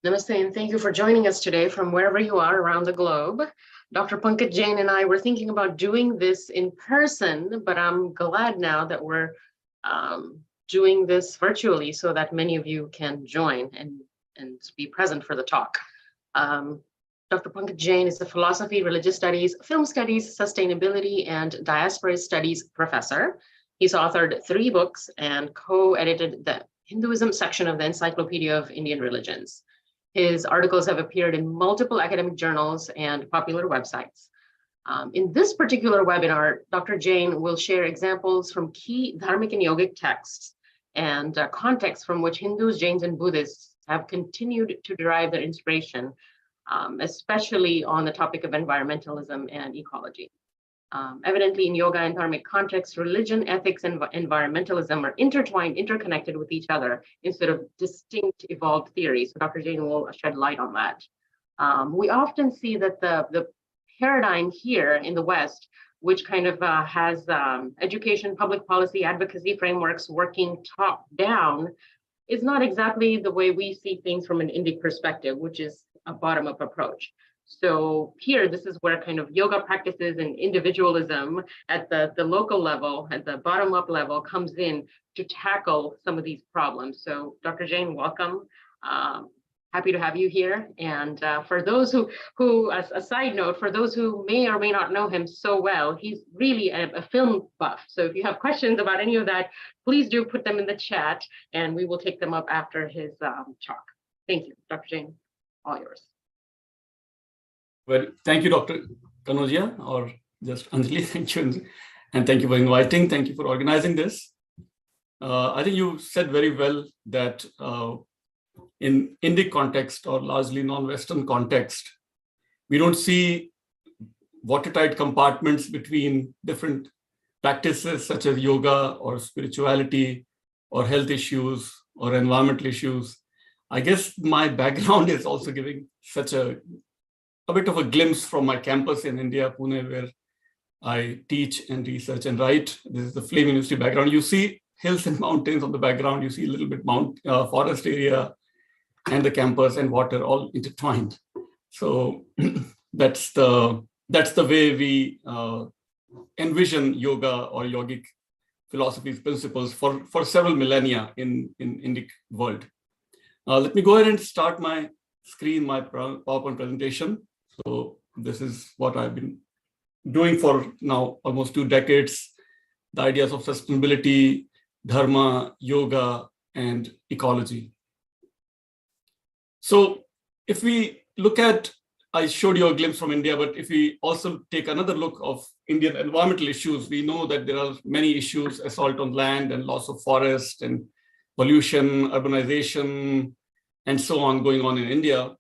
Namaste, and thank you for joining us today from wherever you are around the globe. Dr. Pankaj Jain and I were thinking about doing this in person, but I'm glad now that we're doing this virtually so that many of you can join and be present for the talk. Dr. Pankaj Jain is a philosophy, religious studies, film studies, sustainability, and diaspora studies professor. He's authored 3 books and co-edited the Hinduism section of the Encyclopedia of Indian Religions. His articles have appeared in multiple academic journals and popular websites. In this particular webinar, Dr. Jain will share examples from key Dharmic and yogic texts and contexts from which Hindus, Jains, and Buddhists have continued to derive their inspiration, especially on the topic of environmentalism and ecology. Evidently, in yoga and dharmic contexts, religion, ethics, and environmentalism are intertwined, interconnected with each other instead of distinct evolved theories. So Dr. Jain will shed light on that. We often see that the paradigm here in the West, which kind of has education, public policy, advocacy frameworks working top down, is not exactly the way we see things from an Indic perspective, which is a bottom-up approach. So here, this is where kind of yoga practices and individualism at the local level, at the bottom-up level, comes in to tackle some of these problems. So Dr. Jain, welcome. Happy to have you here. And for those who, as a side note, for those who may or may not know him so well, he's really a film buff. So if you have questions about any of that, please do put them in the chat and we will take them up after his talk. Thank you, Dr. Jain, all yours. Well, thank you, Dr. Kanodia, or just Anjali, thank you. And thank you for inviting, thank you for organizing this. I think you said very well that in Indic context or largely non-Western context, we don't see watertight compartments between different practices such as yoga or spirituality or health issues or environmental issues. I guess my background is also giving such a bit of a glimpse from my campus in India, Pune, where I teach and research and write. This is the Flame University background. You see hills and mountains on the background. You see a little bit forest area and the campus and water all intertwined. So that's the way we envision yoga or yogic philosophy's principles for several millennia in Indic world. Let me go ahead and start my screen, my PowerPoint presentation. So this is what I've been doing for now almost 2 decades, the ideas of sustainability, Dharma, yoga, and ecology. So if we look at, I showed you a glimpse from India, but if we also take another look of Indian environmental issues, we know that there are many issues: assault on land and loss of forest and pollution, urbanization, and so on going on in India.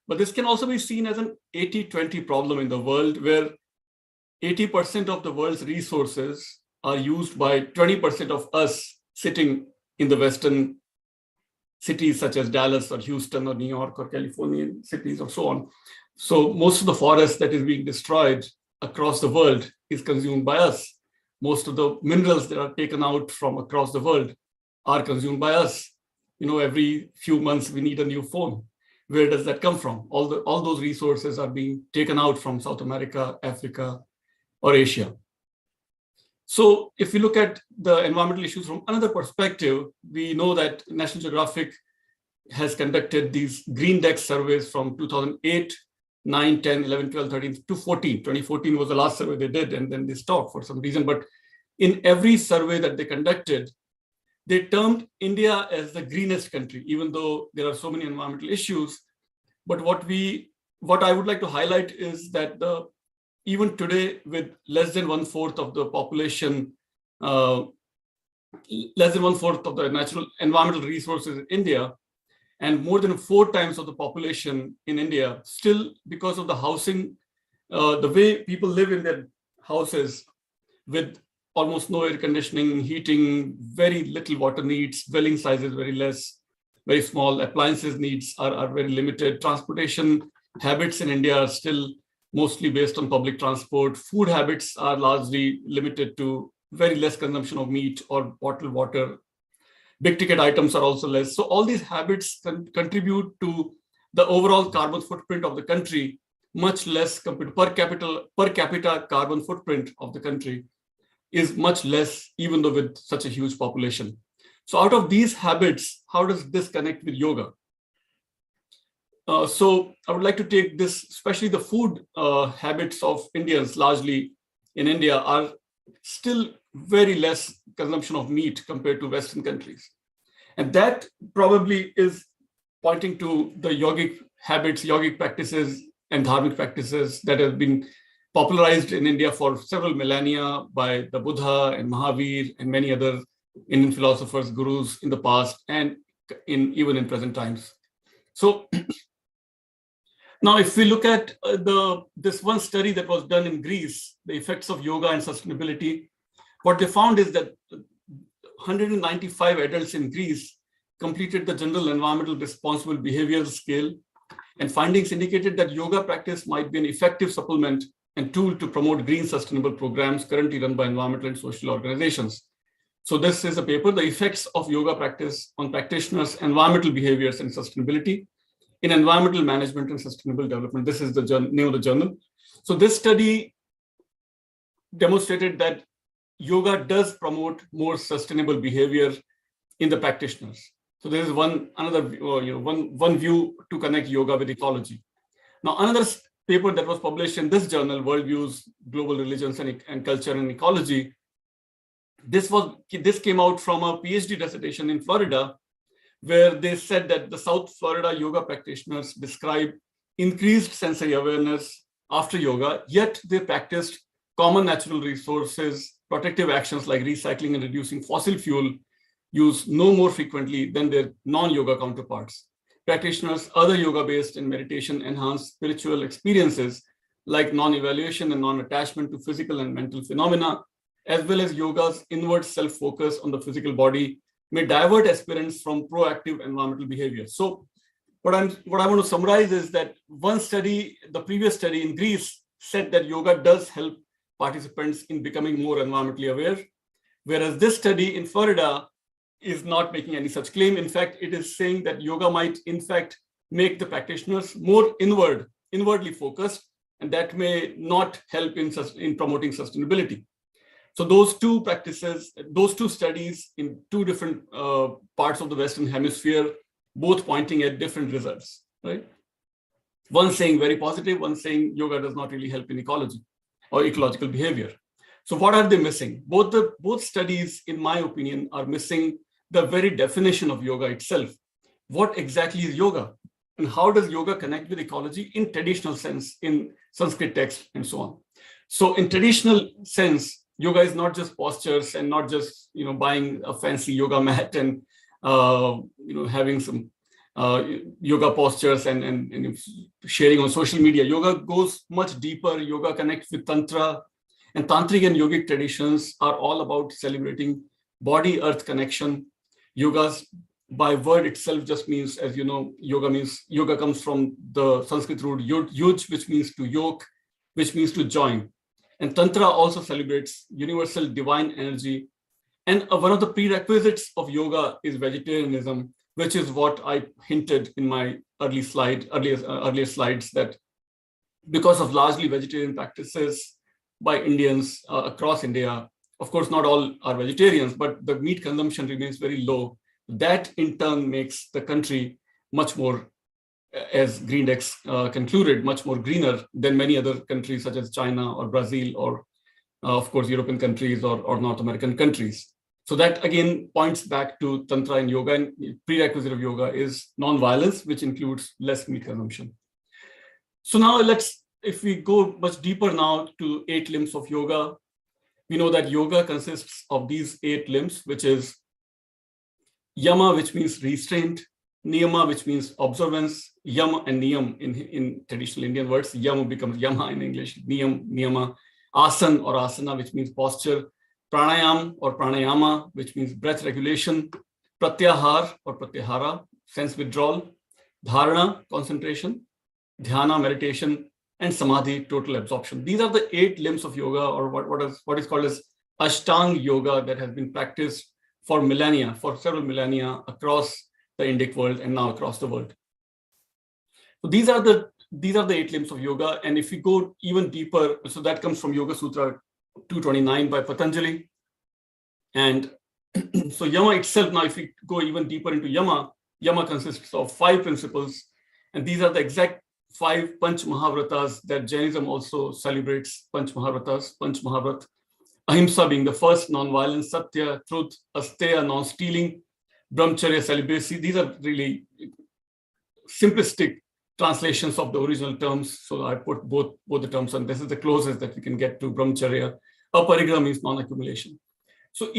But this can also be seen as an 80-20 problem in the world, where 80% of the world's resources are used by 20% of us sitting in the Western cities such as Dallas or Houston or New York or Californian cities or so on. So most of the forest that is being destroyed across the world is consumed by us. Most of the minerals that are taken out from across the world are consumed by us. You know, every few months we need a new phone. Where does that come from? All those resources are being taken out from South America, Africa, or Asia. So if we look at the environmental issues from another perspective, we know that National Geographic has conducted these green deck surveys from 2008, 9, 10, 11, 12, 13 to 14. 2014 was the last survey they did, and then they stopped for some reason. But in every survey that they conducted, they termed India as the greenest country, even though there are so many environmental issues. But what I would like to highlight is that even today, with less than 1/4 of the population, less than 1/4 of the natural environmental resources in India, and more than 4 times of the population in India, still because of the housing, the way people live in their houses with almost no air conditioning, heating, very little water needs, dwelling size is very less, very small, appliances needs are very limited. Transportation habits in India are still mostly based on public transport. Food habits are largely limited to very less consumption of meat or bottled water. Big ticket items are also less. So all these habits contribute to the overall carbon footprint of the country much less compared to per capita carbon footprint of the country is much less, even though with such a huge population. So out of these habits, how does this connect with yoga? So I would like to take this, especially the food habits of Indians largely in India are still very less consumption of meat compared to Western countries. And that probably is pointing to the yogic habits, yogic practices, and dharmic practices that have been popularized in India for several millennia by the Buddha and Mahavir and many other Indian philosophers, gurus in the past and even in present times. So now, if we look at this one study that was done in Greece, the effects of yoga and sustainability, what they found is that 195 adults in Greece completed the General Environmental Responsible Behavioral Scale, and findings indicated that yoga practice might be an effective supplement and tool to promote green sustainable programs currently run by environmental and social organizations. So this is a paper, The Effects of Yoga Practice on Practitioners' Environmental Behaviors and Sustainability in Environmental Management and Sustainable Development. This is the name of the journal. So this study demonstrated that yoga does promote more sustainable behavior in the practitioners. So there is one view to connect yoga with ecology. Now, another paper that was published in this journal, Worldviews, Global Religions and Culture and Ecology, this came out from a PhD dissertation in Florida, where they said that the South Florida yoga practitioners describe increased sensory awareness after yoga, yet they practiced common natural resources, protective actions like recycling and reducing fossil fuel use no more frequently than their non-yoga counterparts. Practitioners, other yoga-based and meditation-enhanced spiritual experiences like non-evaluation and non-attachment to physical and mental phenomena, as well as yoga's inward self-focus on the physical body, may divert aspirants from proactive environmental behavior. So what I want to summarize is that one study, the previous study in Greece, said that yoga does help participants in becoming more environmentally aware, whereas this study in Florida is not making any such claim. In fact, it is saying that yoga might, in fact, make the practitioners more inwardly focused, and that may not help in promoting sustainability. So those two practices, those two studies in two different parts of the Western Hemisphere, both pointing at different results, right? One saying very positive, one saying yoga does not really help in ecology or ecological behavior. So what are they missing? Both studies, in my opinion, are missing the very definition of yoga itself. What exactly is yoga? And how does yoga connect with ecology in traditional sense, in Sanskrit text and so on? So in traditional sense, yoga is not just postures and not just buying a fancy yoga mat and having some yoga postures and sharing on social media. Yoga goes much deeper. Yoga connects with Tantra, and Tantric and yogic traditions are all about celebrating body-earth connection. Yoga's by word itself just means, as you know, yoga comes from the Sanskrit root yuj, which means to yoke, which means to join. And Tantra also celebrates universal divine energy. And one of the prerequisites of yoga is vegetarianism, which is what I hinted in my earlier slides, that because of largely vegetarian practices by Indians across India, of course, not all are vegetarians, but the meat consumption remains very low. That in turn makes the country much more, as Greendex concluded, much more greener than many other countries such as China or Brazil or, of course, European countries or North American countries. So that again points back to Tantra and yoga, and prerequisite of yoga is non-violence, which includes less meat consumption. So now if we go much deeper now to 8 limbs of yoga, we know that yoga consists of these 8 limbs, which is yama, which means restraint, niyama, which means observance, yam and niyam in traditional Indian words. Yam becomes yama in English, niyama, asan or asana, which means posture, pranayam or pranayama, which means breath regulation, pratyahar or pratyahara, sense withdrawal, dharana, concentration, dhyana, meditation, and samadhi, total absorption. These are the 8 limbs of yoga, or what is called as Ashtanga yoga, that has been practiced for millennia, for several millennia across the Indic world and now across the world. So these are the 8 limbs of yoga. And if we go even deeper, so that comes from Yoga Sutra 229 by Patanjali. And so yama itself, now if we go even deeper into yama consists of 5 principles. And these are the exact 5 Panch Mahavratas that Jainism also celebrates. Panch Mahavrat. Ahimsa being the first, non-violence, Satya, truth, Asteya, non-stealing, Brahmacharya, celibacy. These are really simplistic translations of the original terms. So I put both the terms, and this is the closest that we can get to Brahmacharya. Aparigraha means non-accumulation. So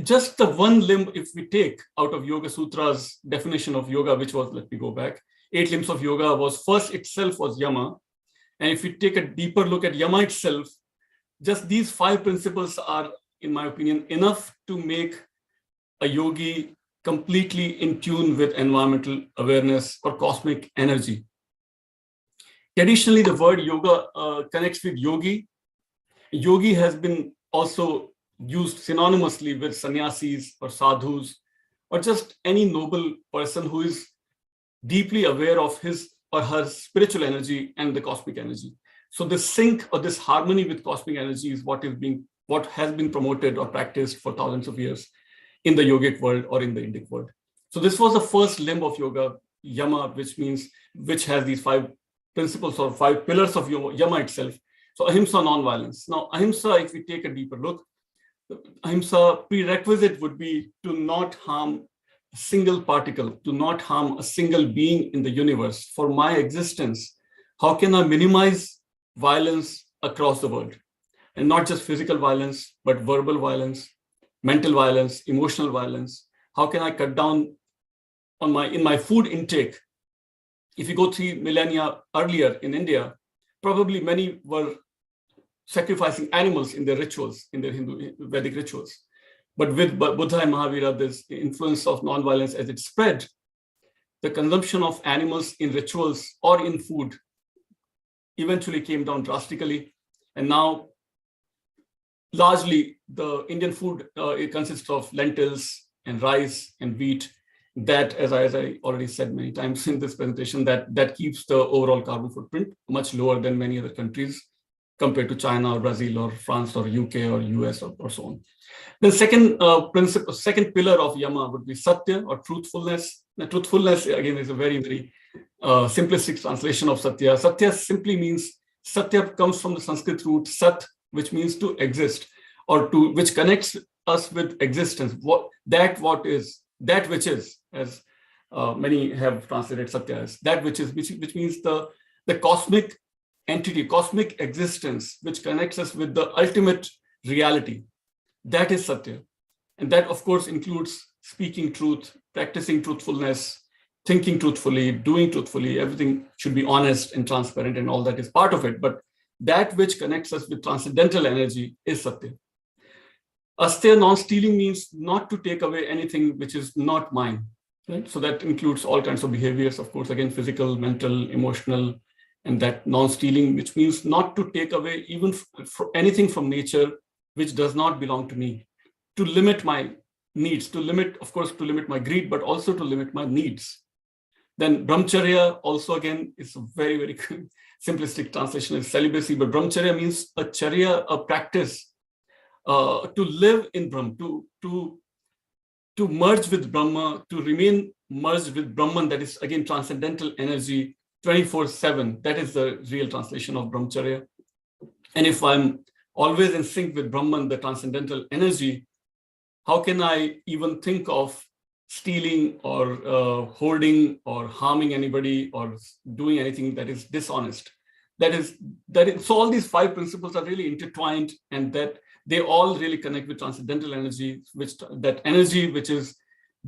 just the one limb, if we take out of Yoga Sutra's definition of yoga, which was, let me go back, 8 limbs of yoga was yama. And if we take a deeper look at yama itself, just these 5 principles are, in my opinion, enough to make a yogi completely in tune with environmental awareness or cosmic energy. Traditionally, the word yoga connects with yogi. Yogi has been also used synonymously with sannyasis or sadhus, or just any noble person who is deeply aware of his or her spiritual energy and the cosmic energy. So this sync or this harmony with cosmic energy is what has been promoted or practiced for thousands of years in the yogic world or in the Indic world. So this was the first limb of yoga, yama, which has these 5 principles or 5 pillars of yama itself. So ahimsa, non-violence. Now ahimsa, if we take a deeper look, ahimsa prerequisite would be to not harm a single particle, to not harm a single being in the universe. For my existence, how can I minimize violence across the world? And not just physical violence, but verbal violence, mental violence, emotional violence. How can I cut down on in my food intake? If you go 3 millennia earlier in India, probably many were sacrificing animals in their rituals, in their Hindu Vedic rituals. But with Buddha and Mahavira, this influence of non-violence as it spread, the consumption of animals in rituals or in food eventually came down drastically. And now, largely, the Indian food it consists of lentils and rice and wheat. That, as I already said many times in this presentation, that keeps the overall carbon footprint much lower than many other countries compared to China or Brazil or France or UK or US or so on. The second pillar of yama would be satya or truthfulness. Now, truthfulness, again, is a very, very simplistic translation of satya. Satya simply means, satya comes from the Sanskrit root sat, which means to exist, or which connects us with existence. That which is, as many have translated satya as, that which is, which means the cosmic entity, cosmic existence, which connects us with the ultimate reality. That is satya. And that, of course, includes speaking truth, practicing truthfulness, thinking truthfully, doing truthfully. Everything should be honest and transparent, and all that is part of it. But that which connects us with transcendental energy is satya. Asteya, non-stealing, means not to take away anything which is not mine. Right? So that includes all kinds of behaviors, of course, again, physical, mental, emotional, and that non-stealing, which means not to take away even anything from nature which does not belong to me, to limit my needs, to limit my greed, but also to limit my needs. Then brahmacharya also, again, is a very, very simplistic translation is celibacy, but brahmacharya means a charya, a practice to live in Brahma, to merge with Brahma, to remain merged with Brahman, that is, again, transcendental energy 24/7. That is the real translation of brahmacharya. And if I'm always in sync with Brahman, the transcendental energy, how can I even think of stealing or hoarding or harming anybody or doing anything that is dishonest? So all these 5 principles are really intertwined, and that they all really connect with transcendental energy, that energy which is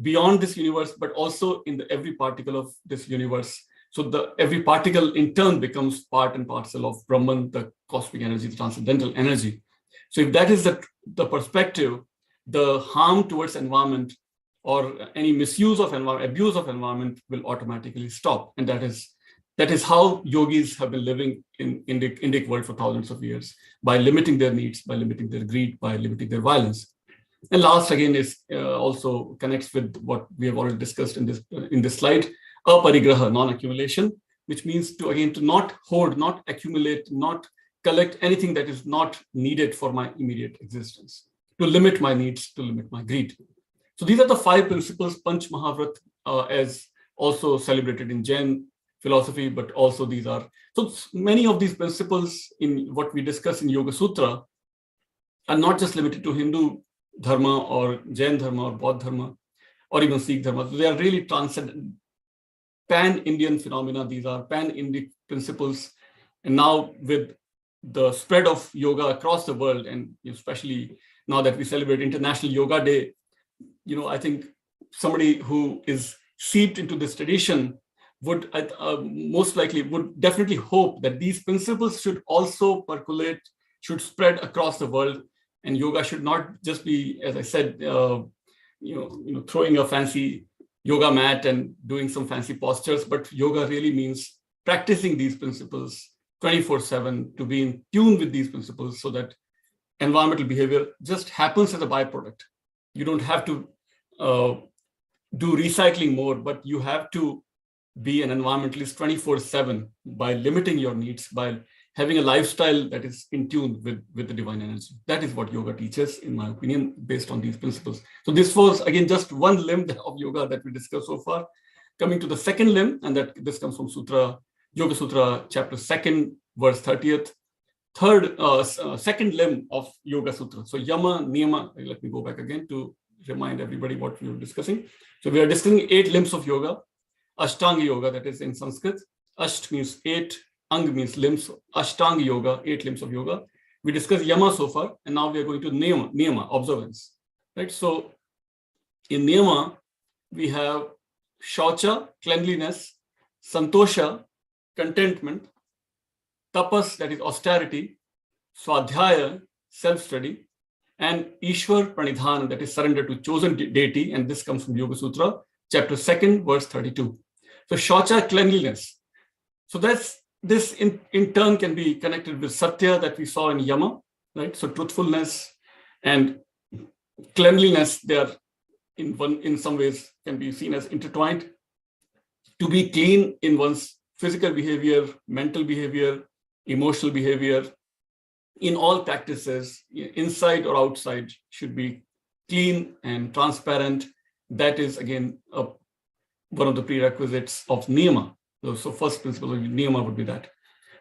beyond this universe, but also in every particle of this universe. So every particle in turn becomes part and parcel of Brahman, the cosmic energy, the transcendental energy. So if that is the perspective, the harm towards environment or any misuse of environment, abuse of environment will automatically stop. And that is how yogis have been living in the Indic world for thousands of years, by limiting their needs, by limiting their greed, by limiting their violence. And last, again, is also connects with what we have already discussed in this slide, aparigraha, non-accumulation. which means to, again, to not hoard, not accumulate, not collect anything that is not needed for my immediate existence, to limit my needs, to limit my greed. So these are the 5 principles, Panch Mahavrat, as also celebrated in Jain philosophy, but also these are, so many of these principles in what we discuss in Yoga Sutra are not just limited to Hindu Dharma or Jain Dharma or Bodh Dharma or even Sikh Dharma. So they are really transcendent, pan-Indian phenomena. These are pan-Indic principles. And now with the spread of yoga across the world, and especially now that we celebrate International Yoga Day, I think somebody who is seeped into this tradition would most likely would definitely hope that these principles should also percolate, should spread across the world. And yoga should not just be, as I said, throwing a fancy yoga mat and doing some fancy postures, but yoga really means practicing these principles 24/7, to be in tune with these principles so that environmental behavior just happens as a byproduct. You don't have to do recycling more, but you have to be an environmentalist 24/7 by limiting your needs, by having a lifestyle that is in tune with the divine energy. That is what yoga teaches, in my opinion, based on these principles. So this was, again, just one limb of yoga that we discussed so far. Coming to the second limb, and that this comes from Yoga Sutra, chapter 2, verse 30th. Second limb of Yoga Sutra. So Yama, Niyama, let me go back again to remind everybody what we were discussing. So we are discussing 8 limbs of yoga. Ashtanga yoga, that is in Sanskrit. Asht means 8, Ang means limbs. Ashtanga yoga, 8 limbs of yoga. We discussed Yama so far, and now we are going to Niyama, observance. Right? So in Niyama, we have Shaucha, cleanliness, Santosha, contentment, Tapas, that is austerity, Swadhyaya, self-study, and Ishwar Pranidhana, that is surrender to chosen deity, and this comes from Yoga Sutra, chapter 2, verse 32. So Shaucha, cleanliness. So this in turn can be connected with Satya that we saw in Yama, right? So truthfulness and cleanliness, they are in some ways can be seen as intertwined. To be clean in one's physical behavior, mental behavior, emotional behavior, in all practices, inside or outside, should be clean and transparent. That is, again, one of the prerequisites of Niyama. So first principle of Niyama would be that.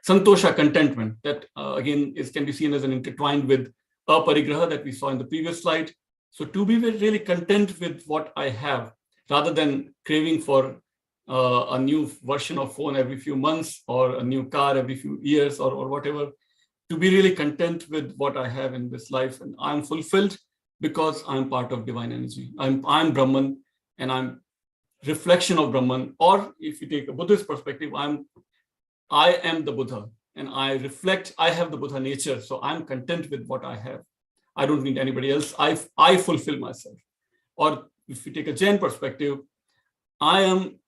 Santosha, contentment, that again can be seen as an intertwined with aparigraha that we saw in the previous slide. So to be really content with what I have, rather than craving for a new version of phone every few months or a new car every few years or whatever, to be really content with what I have in this life. And I'm fulfilled because I'm part of divine energy. I'm Brahman, and I'm reflection of Brahman. Or if you take a Buddhist perspective, I am the Buddha, and I reflect, I have the Buddha nature. So I'm content with what I have. I don't need anybody else. I fulfill myself. Or if you take a Jain perspective, I am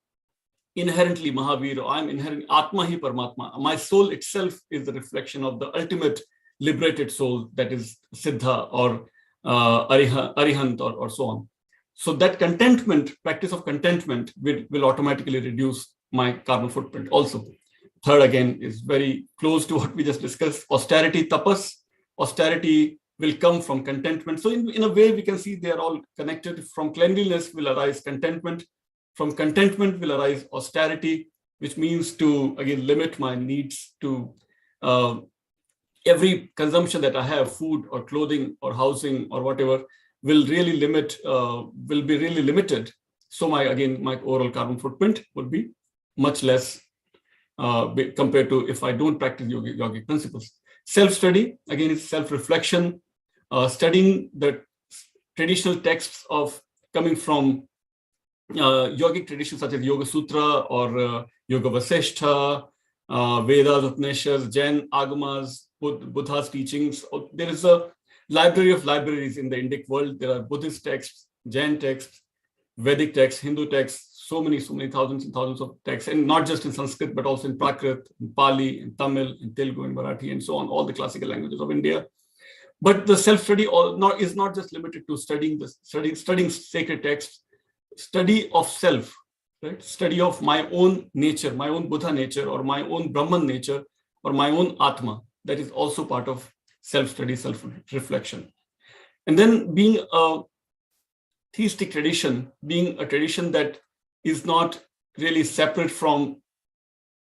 inherently Mahavir, or I'm inherently Atma hi Paramatma. My soul itself is the reflection of the ultimate liberated soul, that is Siddha or Arihant or so on. So that contentment, practice of contentment will automatically reduce my carbon footprint also. Third, again, is very close to what we just discussed. Austerity, tapas. Austerity will come from contentment. So in a way, we can see they are all connected. From cleanliness will arise contentment. From contentment will arise austerity, which means to, again, limit my needs to every consumption that I have, food or clothing or housing or whatever, will be really limited. So my overall carbon footprint would be much less compared to if I don't practice yogic principles. Self-study, again, is self-reflection, studying the traditional texts coming from yogic traditions such as Yoga Sutra or Yoga Vasishtha, Vedas, Upanishads, Jain Agamas, Buddha's teachings. There is a library of libraries in the Indic world. There are Buddhist texts, Jain texts, Vedic texts, Hindu texts, so many thousands and thousands of texts, and not just in Sanskrit, but also in Prakrit, in Pali, in Tamil, in Telugu, in Marathi, and so on, all the classical languages of India. But the self-study is not just limited to studying sacred texts. Study of self right? Study of my own nature, my own Buddha nature, or my own Brahman nature, or my own Atma. That is also part of self-study, self-reflection. And then being a theistic tradition, being a tradition that is not really separate from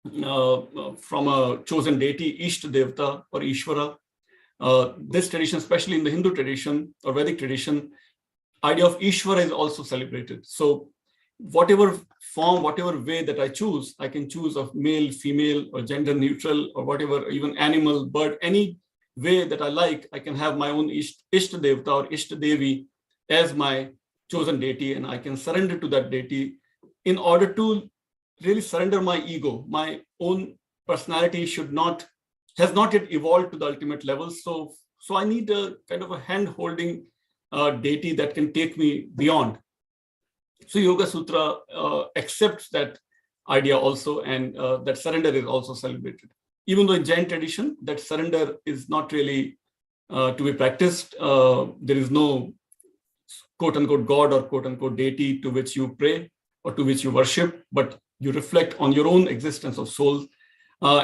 a chosen deity, Ishta Devta or Ishvara. This tradition, especially in the Hindu tradition or Vedic tradition, idea of Ishvara is also celebrated. So whatever form, whatever way that I choose, I can choose of male, female, or gender neutral, or whatever, even animal, bird, any way that I like, I can have my own Ishta Devta or Ishta Devi as my chosen deity, and I can surrender to that deity in order to really surrender my ego. My own personality has not yet evolved to the ultimate level. So I need a kind of a hand-holding deity that can take me beyond. So Yoga Sutra accepts that idea also, and that surrender is also celebrated. Even though in Jain tradition, that surrender is not really to be practiced. There is no quote-unquote God or quote-unquote deity to which you pray or to which you worship, but you reflect on your own existence of soul.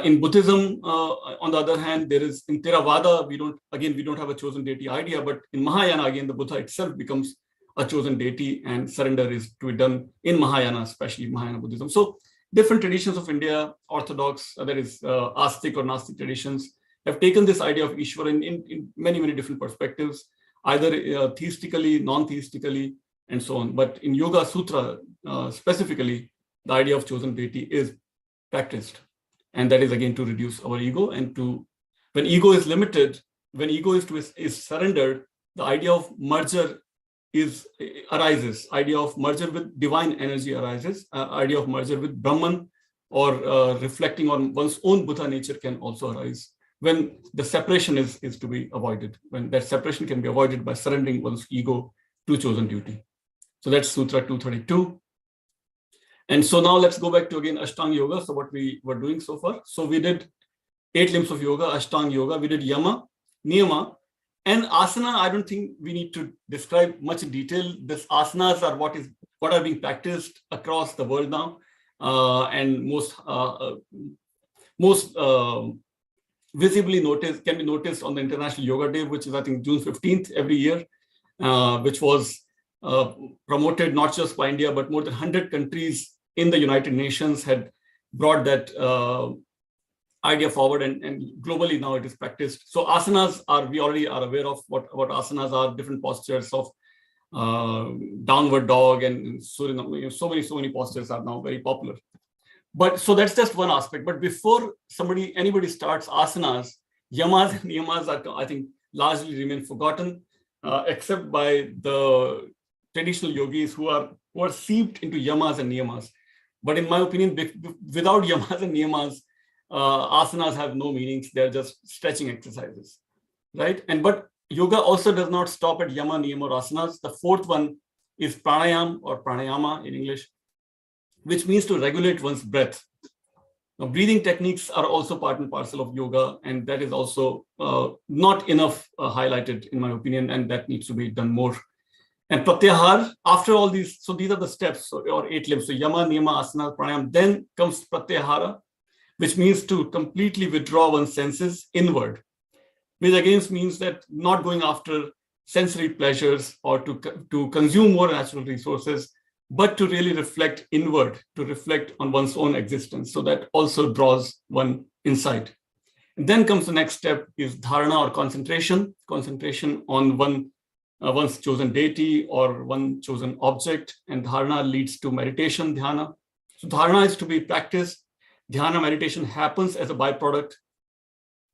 In Buddhism, on the other hand, there is, in Theravada, we don't have a chosen deity idea, but in Mahayana, again, the Buddha itself becomes a chosen deity, and surrender is to be done in Mahayana, especially Mahayana Buddhism. So different traditions of India, Orthodox, that is Astic or Gnostic traditions, have taken this idea of Ishvara in many, many different perspectives, either theistically, non-theistically, and so on. But in Yoga Sutra, specifically, the idea of chosen deity is practiced. And that is, again, to reduce our ego, and when ego is limited, when ego is surrendered, the idea of merger arises. Idea of merger with divine energy arises. Idea of merger with Brahman or reflecting on one's own Buddha nature can also arise when the separation is to be avoided, when that separation can be avoided by surrendering one's ego to chosen duty. So that's Sutra 232. And so now let's go back to, again, Ashtanga Yoga. So what we were doing so far. So we did 8 limbs of yoga, Ashtanga Yoga. We did Yama, Niyama, and Asana. I don't think we need to describe much in detail. These asanas are what are being practiced across the world now. And most visibly can be noticed on the International Yoga Day, which is, I think, June 15th every year, which was promoted not just by India, but more than 100 countries in the United Nations had brought that idea forward, and globally now it is practiced. So asanas we already are aware of what asanas are, different postures of downward dog and so many postures are now very popular. But so that's just one aspect. But before anybody starts asanas, yamas and niyamas are, I think, largely remain forgotten, except by the traditional yogis who are seeped into yamas and niyamas. But in my opinion, without yamas and niyamas, asanas have no meanings. They're just stretching exercises, right? But yoga also does not stop at yama, niyama, or asanas. The fourth one is pranayam or pranayama in English, which means to regulate one's breath. Now, breathing techniques are also part and parcel of yoga, and that is also not enough highlighted, in my opinion, and that needs to be done more. And pratyahar, after all these, so these are the steps, or 8 limbs. So yama, niyama, asana, pranayam. Then comes pratyahara, which means to completely withdraw one's senses inward, which again means that not going after sensory pleasures or to consume more natural resources, but to really reflect inward, to reflect on one's own existence. So that also draws one insight. And then comes the next step is dharana, or concentration on one's chosen deity or one chosen object. And dharana leads to meditation, dhyana. So dharana is to be practiced. Dhyana, meditation, happens as a byproduct.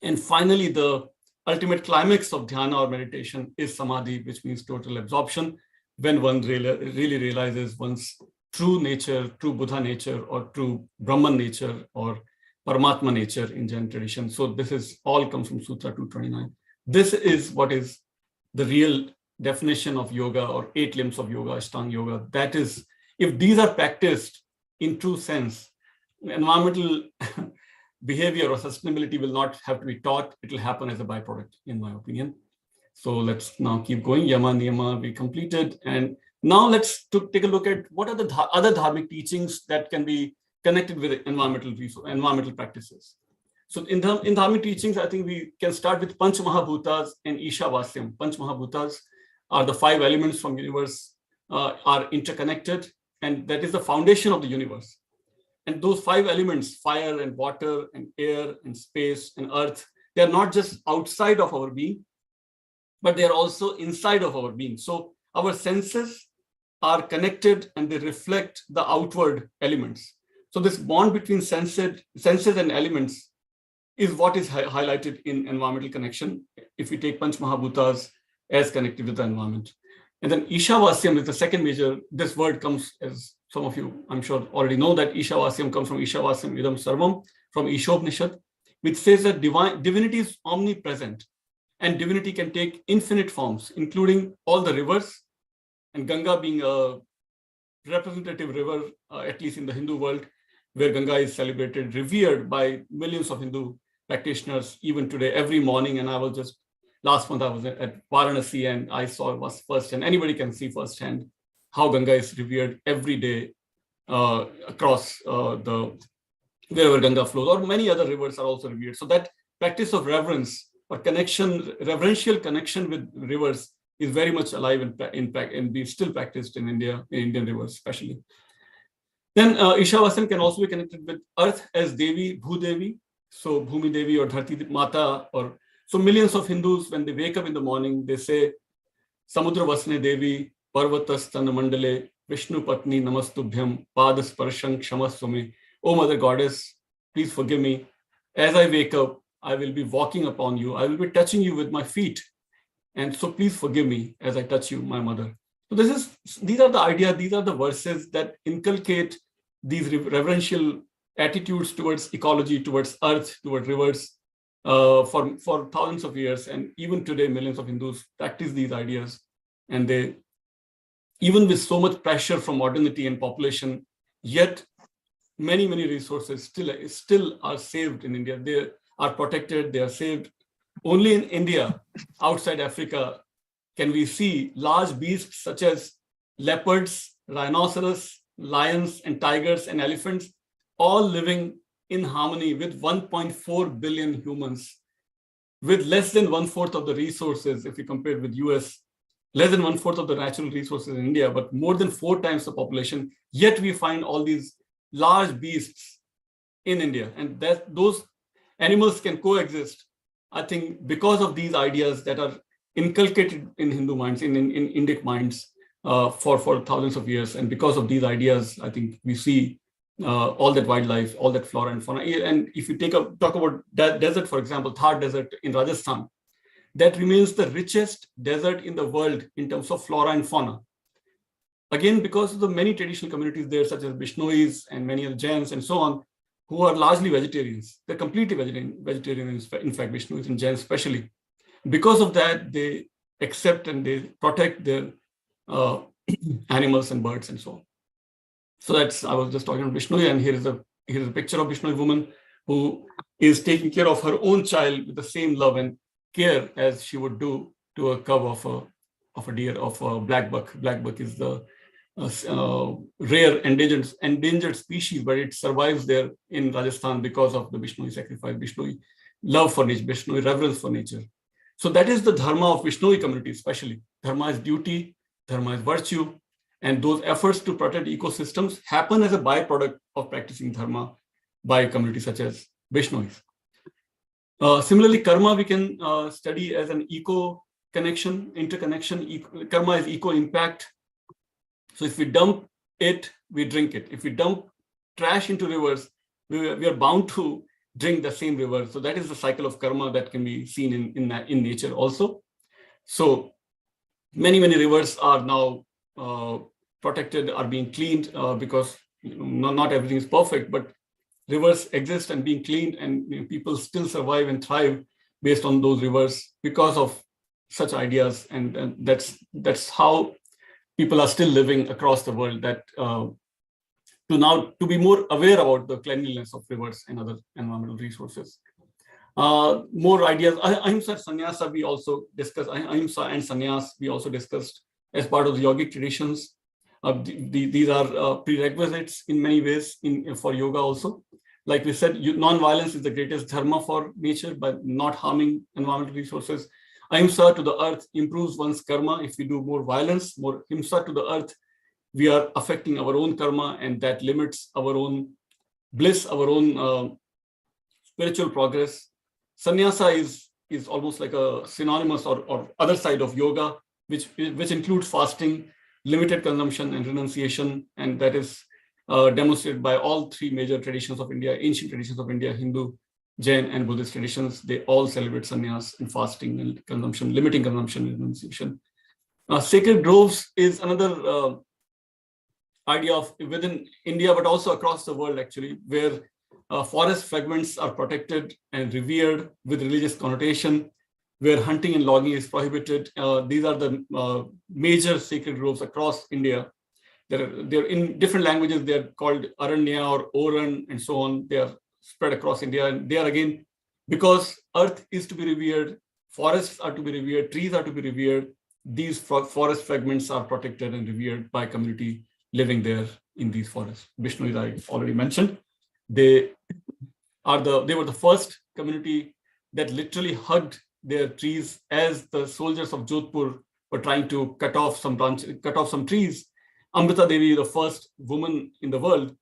And finally, the ultimate climax of dhyana or meditation is samadhi, which means total absorption, when one really realizes one's true nature, true Buddha nature, or true Brahman nature, or Paramatma nature in Jain tradition. So this is all comes from Sutra 229. This is what is the real definition of yoga, or 8 limbs of yoga, Ashtanga Yoga. That is, if these are practiced in true sense, environmental behavior or sustainability will not have to be taught. It will happen as a byproduct, in my opinion. So let's now keep going. Yama, niyama, we completed. And Now let's take a look at what are the other dharmic teachings that can be connected with environmental practices. So in dharmic teachings, I think we can start with Panch Mahabhutas and Ishavasyam. Panch Mahabhutas are the 5 elements from universe, are interconnected, and that is the foundation of the universe. And those 5 elements, fire and water and air and space and earth, they are not just outside of our being, but they are also inside of our being. So our senses are connected and they reflect the outward elements. So this bond between senses and elements is what is highlighted in environmental connection, if we take Panch Mahabhutas as connected with the environment. And then Ishavasyam is the second major. This word comes, as some of you, I'm sure, already know, that Ishavasyam comes from Ishavasyam Idam Sarvam, from Ishopnishad, which says that divinity is omnipresent and divinity can take infinite forms, including all the rivers, and Ganga being a representative river, at least in the Hindu world, where Ganga is celebrated, revered by millions of Hindu practitioners, even today, every morning. And last month I was at Varanasi and I saw it firsthand. Anybody can see firsthand how Ganga is revered every day across wherever Ganga flows, or many other rivers are also revered. So that practice of reverence or reverential connection with rivers is very much alive and be still practiced in India, in Indian rivers especially. Then Ishavasyam can also be connected with earth as Devi, Bhudevi, so Bhumi Devi or Dharti Mata. So millions of Hindus, when they wake up in the morning, they say, Samudra Vasne Devi, Parvatas Tana Mandale, Vishnu Patni Namastubhyam, Padas Parashang Kshamaswami. Oh Mother Goddess, please forgive me. As I wake up, I will be walking upon you. I will be touching you with my feet. And so please forgive me as I touch you, my mother. So these are the ideas, these are the verses that inculcate these reverential attitudes towards ecology, towards earth, towards rivers for thousands of years. And even today, millions of Hindus practice these ideas. And they, even with so much pressure from modernity and population, yet many resources still are saved in India. They are protected, they are saved. Only in India, outside Africa, can we see large beasts such as leopards, rhinoceros, lions, and tigers and elephants, all living in harmony with 1.4 billion humans, with less than 1/4 of the resources, if we compare with US, less than 1/4 of the natural resources in India, but more than 4 times the population, yet we find all these large beasts in India, and that those animals can coexist, I think, because of these ideas that are inculcated in Hindu minds, in Indic minds for thousands of years. And because of these ideas, I think we see all that wildlife, all that flora and fauna. And if you talk about that desert, for example, Thar Desert in Rajasthan, that remains the richest desert in the world in terms of flora and fauna. Again, because of the many traditional communities there, such as Bishnois and many other Jains and so on, who are largely vegetarians. They're completely vegetarians, in fact, Bishnois and Jains especially. Because of that, they accept and they protect their animals and birds and so on. So I was just talking about Bishnoi, and here's a picture of Bishnoi woman who is taking care of her own child with the same love and care as she would do to a cub of a deer, of a blackbuck. Blackbuck is the rare endangered species, but it survives there in Rajasthan because of the Bishnoi sacrifice, Bishnoi love for nature, Bishnoi reverence for nature. So that is the dharma of Bishnoi community, especially. Dharma is duty, dharma is virtue, and those efforts to protect ecosystems happen as a byproduct of practicing dharma by communities such as Bishnois. Similarly, karma we can study as an eco-connection, interconnection. Karma is eco-impact. So if we dump it, we drink it. If we dump trash into rivers, we are bound to drink the same river. So that is the cycle of karma that can be seen in nature also. So many rivers are now protected, are being cleaned because not everything is perfect, but rivers exist and being cleaned, and people still survive and thrive based on those rivers because of such ideas. And that's how people are still living across the world, that to be more aware about the cleanliness of rivers and other environmental resources. More ideas. Ahimsa, sannyasa, we also discussed. Ahimsa and sannyas, we also discussed. as part of the yogic traditions. These are prerequisites in many ways for yoga also. Like we said, non-violence is the greatest dharma for nature by not harming environmental resources. Ahimsa to the earth improves one's karma. If we do more violence, more himsa to the earth, we are affecting our own karma, and that limits our own bliss, our own spiritual progress. Sannyasa is almost like a synonymous or other side of yoga, which includes fasting, limited consumption, and renunciation, and that is demonstrated by all three major traditions of India, ancient traditions of India, Hindu, Jain, and Buddhist traditions. They all celebrate sannyas and fasting and consumption, limiting consumption and renunciation. Sacred groves is another idea of within India, but also across the world, actually, where forest fragments are protected and revered with religious connotation, where hunting and logging is prohibited. These are the major sacred groves across India. They're in different languages. They're called Aranya or Oran and so on. They are spread across India. And they are, again, because earth is to be revered, forests are to be revered, trees are to be revered, these forest fragments are protected and revered by community living there in these forests. Vishnu, I already mentioned. They were the first community that literally hugged their trees as the soldiers of Jodhpur were trying to cut off some trees. Amrita Devi, the first woman in the world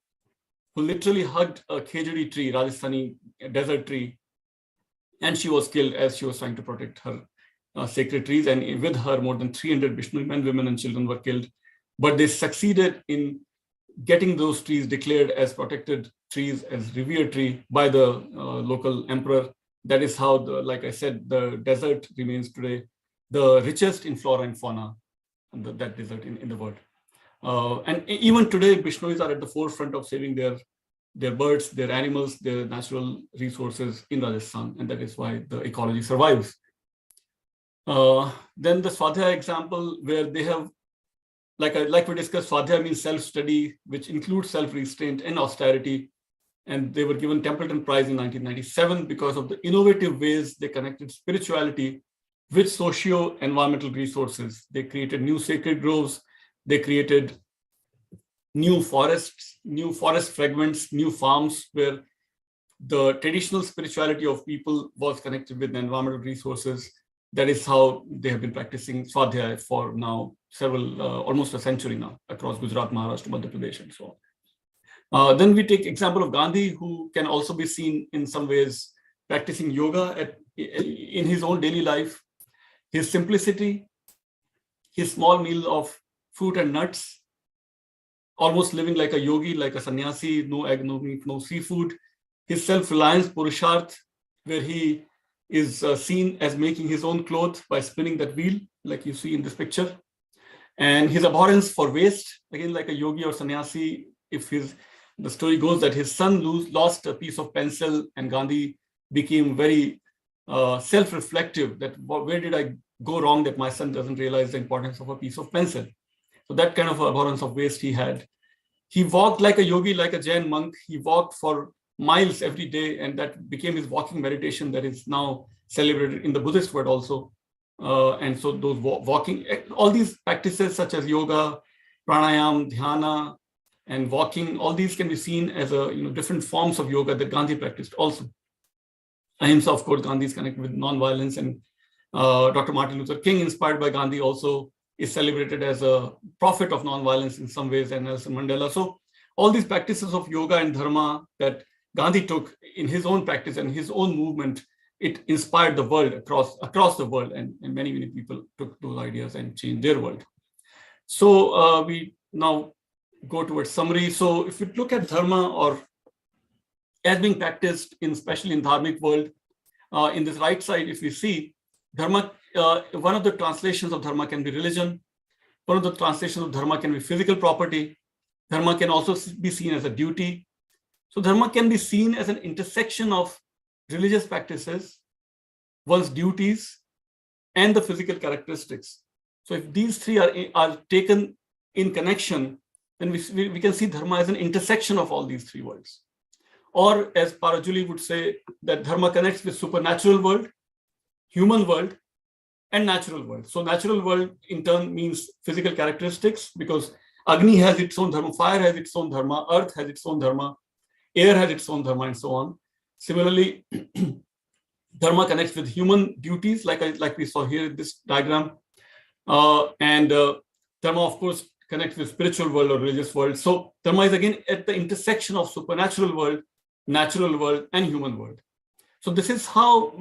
who literally hugged a khejuri tree, Rajasthani desert tree, and she was killed as she was trying to protect her sacred trees. And with her, more than 300 Vishnu men, women, and children were killed. But they succeeded in getting those trees declared as protected trees, as revered tree by the local emperor. That is how, like I said, the desert remains today the richest in flora and fauna, that desert in the world. And even today, Bishnoi are at the forefront of saving their birds, their animals, their natural resources in Rajasthan, and that is why the ecology survives. Then the Swadhyaya example, where they have, like we discussed, Swadhyaya means self-study, which includes self-restraint and austerity. And they were given Templeton Prize in 1997 because of the innovative ways they connected spirituality with socio-environmental resources. They created new sacred groves. They created new forests, new forest fragments, new farms, where the traditional spirituality of people was connected with the environmental resources. That is how they have been practicing Swadhyaya for now almost a century now, across Gujarat, Maharashtra, Madhya Pradesh, and so on. Then we take example of Gandhi, who can also be seen in some ways practicing yoga in his own daily life. His simplicity, his small meal of fruit and nuts, almost living like a yogi, like a sannyasi, no egg, no meat, no seafood. His self-reliance, Purusharth, where he is seen as making his own clothes by spinning that wheel, like you see in this picture. And his abhorrence for waste, again, like a yogi or sannyasi, the story goes that his son lost a piece of pencil, and Gandhi became very self-reflective that where did I go wrong that my son doesn't realize the importance of a piece of pencil. So that kind of abhorrence of waste he had. He walked like a yogi, like a Jain monk. He walked for miles every day, and that became his walking meditation that is now celebrated in the Buddhist world also. And so those walking, all these practices such as yoga, pranayam, dhyana, and walking, all these can be seen as different forms of yoga that Gandhi practiced also. Ahimsa, of course, Gandhi is connected with non-violence, and Dr. Martin Luther King, inspired by Gandhi, also is celebrated as a prophet of non-violence in some ways, and Nelson Mandela. So all these practices of yoga and dharma that Gandhi took in his own practice and his own movement, it inspired the world across the world, and many people took those ideas and changed their world. So we now go towards summary. So if you look at dharma, or as being practiced especially in dharmic world, in this right side, if we see dharma, one of the translations of dharma can be religion. One of the translations of dharma can be physical property. Dharma can also be seen as a duty. So dharma can be seen as an intersection of religious practices, one's duties, and the physical characteristics. So if these three are taken in connection, then we can see dharma as an intersection of all these three worlds. Or as Parajuli would say, that dharma connects with supernatural world, human world, and natural world. So natural world in turn means physical characteristics, because Agni has its own dharma, fire has its own dharma, earth has its own dharma, air has its own dharma, and so on. Similarly, dharma connects with human duties, like we saw here in this diagram. And dharma, of course, connects with spiritual world or religious world. So dharma is again at the intersection of supernatural world, natural world, and human world. So this is how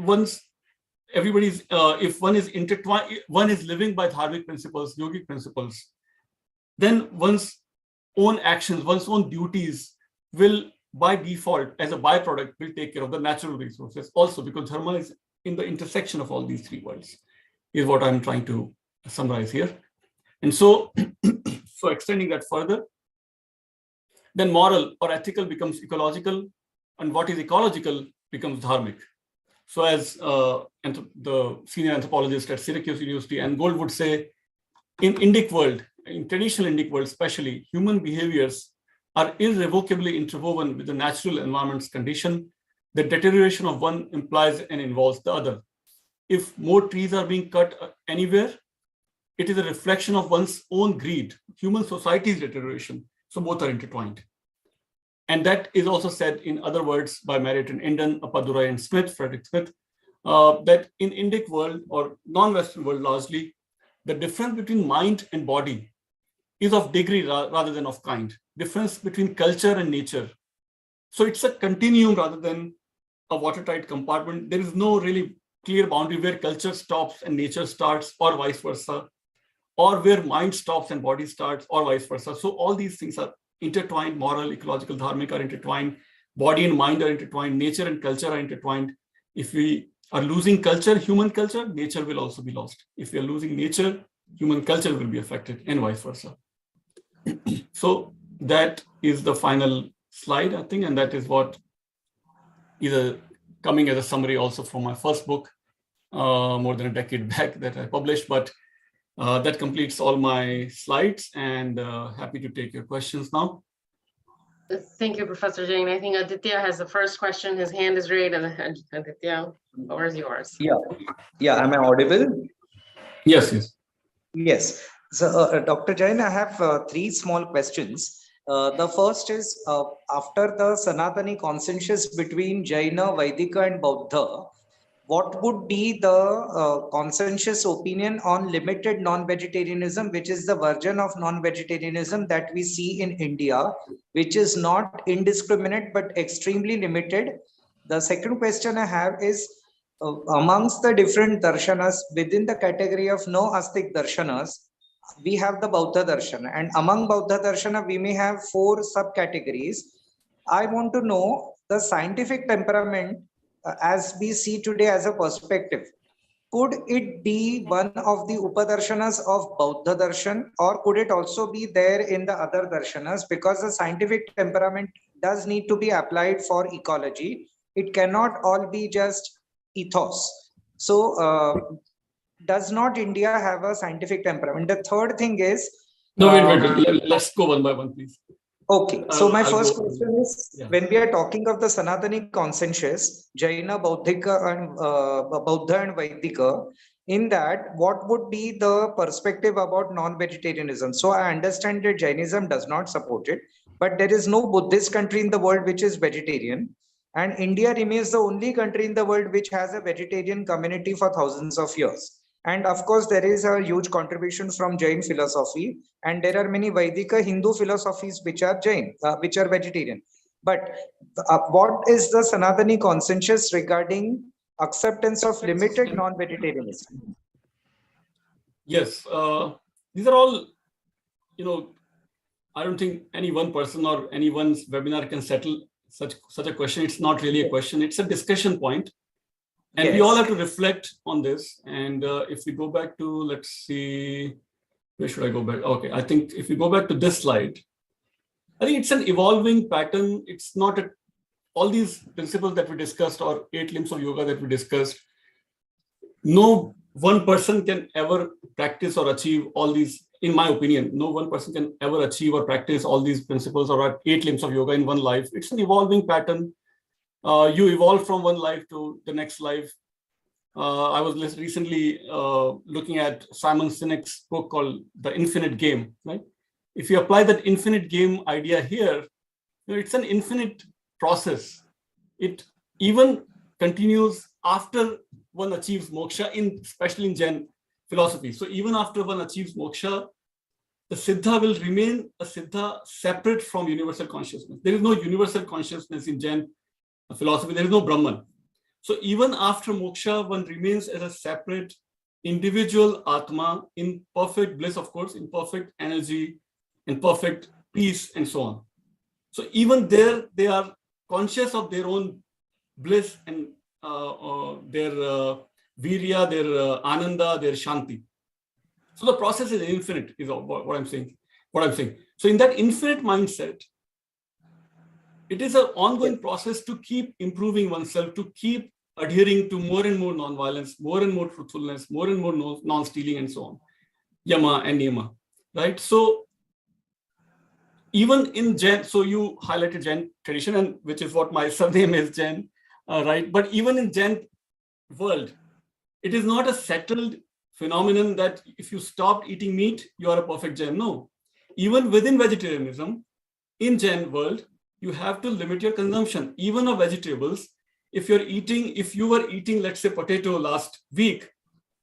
if one is intertwined, one is living by dharmic principles, yogic principles, then one's own actions, one's own duties will by default, as a byproduct, will take care of the natural resources also, because dharma is in the intersection of all these three worlds, is what I'm trying to summarize here. And so, so extending that further, then moral or ethical becomes ecological, and what is ecological becomes dharmic. So as the senior anthropologist at Syracuse University, Anne Gold, would say, in Indic world, in traditional Indic world especially, human behaviors are irrevocably interwoven with the natural environment's condition. The deterioration of one implies and involves the other. If more trees are being cut anywhere, it is a reflection of one's own greed, human society's deterioration. So both are intertwined. And that is also said in other words by Marriott and Enden, Appadurai and Smith, Frederick Smith, that in Indic world or non-Western world largely, the difference between mind and body is of degree rather than of kind. Difference between culture and nature. So it's a continuum rather than a watertight compartment. There is no really clear boundary where culture stops and nature starts, or vice versa, or where mind stops and body starts, or vice versa. So all these things are intertwined. Moral, ecological, dharmic are intertwined. Body and mind are intertwined. Nature and culture are intertwined. If we are losing culture, human culture, nature will also be lost. If we are losing nature, human culture will be affected, and vice versa. So that is the final slide, I think, and that is what is coming as a summary also from my first book, more than a decade back, that I published. But that completes all my slides, and happy to take your questions now. Thank you, Professor Jain. I think Aditya has the first question. His hand is raised, and Aditya, the floor is yours. Yeah. Am I audible? Yes, yes. Yes. So, Dr. Jain, I have three small questions. The first is, after the Sanatani consensus between Jaina, Vaidika, and Buddha, what would be the consensus opinion on limited non-vegetarianism, which is the version of non-vegetarianism that we see in India, which is not indiscriminate but extremely limited? The second question I have is, amongst the different darshanas within the category of no astic darshanas, we have the Bauddha Darshana, and among Bauddha Darshana, we may have 4 subcategories. I want to know the scientific temperament as we see today as a perspective. Could it be one of the Upadarshanas of Bauddha Darshan, or could it also be there in the other darshanas? Because the scientific temperament does need to be applied for ecology. It cannot all be just ethos. So, does not India have a scientific temperament? The third thing is... No, wait. Let's go one by one, please. Okay, so my first question is, when we are talking of the Sanatani consensus, Jaina, Bauddhika, and Bauddha and Vaidika, in that, what would be the perspective about non-vegetarianism? So I understand that Jainism does not support it, but there is no Buddhist country in the world which is vegetarian. And India remains the only country in the world which has a vegetarian community for thousands of years. And of course, there is a huge contribution from Jain philosophy, and there are many Vaidika Hindu philosophies which are Jain, which are vegetarian. But what is the Sanatani consensus regarding acceptance of limited non-vegetarianism? Yes, these are all, I don't think any one person or anyone's webinar can settle such a question. It's not really a question, it's a discussion point. And yes, we all have to reflect on this. And if we go back to, let's see, where should I go back? Okay, I think if we go back to this slide, I think it's an evolving pattern. It's not all these principles that we discussed, or 8 limbs of yoga that we discussed. No one person can ever practice or achieve all these, in my opinion. No one person can ever achieve or practice all these principles or 8 limbs of yoga in one life. It's an evolving pattern. You evolve from one life to the next life. I was recently looking at Simon Sinek's book called The Infinite Game, right? If you apply that infinite game idea here, it's an infinite process. It even continues after one achieves moksha, especially in Jain philosophy. So even after one achieves moksha, the siddha will remain a siddha separate from universal consciousness. There is no universal consciousness in Jain philosophy. There is no Brahman. So even after moksha, one remains as a separate individual Atma in perfect bliss, of course, in perfect energy, in perfect peace, and so on. So even there, they are conscious of their own bliss and their virya, their ananda, their shanti. So the process is infinite, is what I'm saying. So in that infinite mindset, it is an ongoing process to keep improving oneself, to keep adhering to more and more non-violence, more and more truthfulness, more and more non-stealing, and so on. Yama and Niyama, right? So even in Jain, so you highlighted Jain tradition, and which is what my surname is, Jain, right? But even in Jain world, it is not a settled phenomenon that if you stopped eating meat, you are a perfect Jain. No. Even within vegetarianism, in Jain world, you have to limit your consumption, even of vegetables. If you were eating, let's say, potato last week,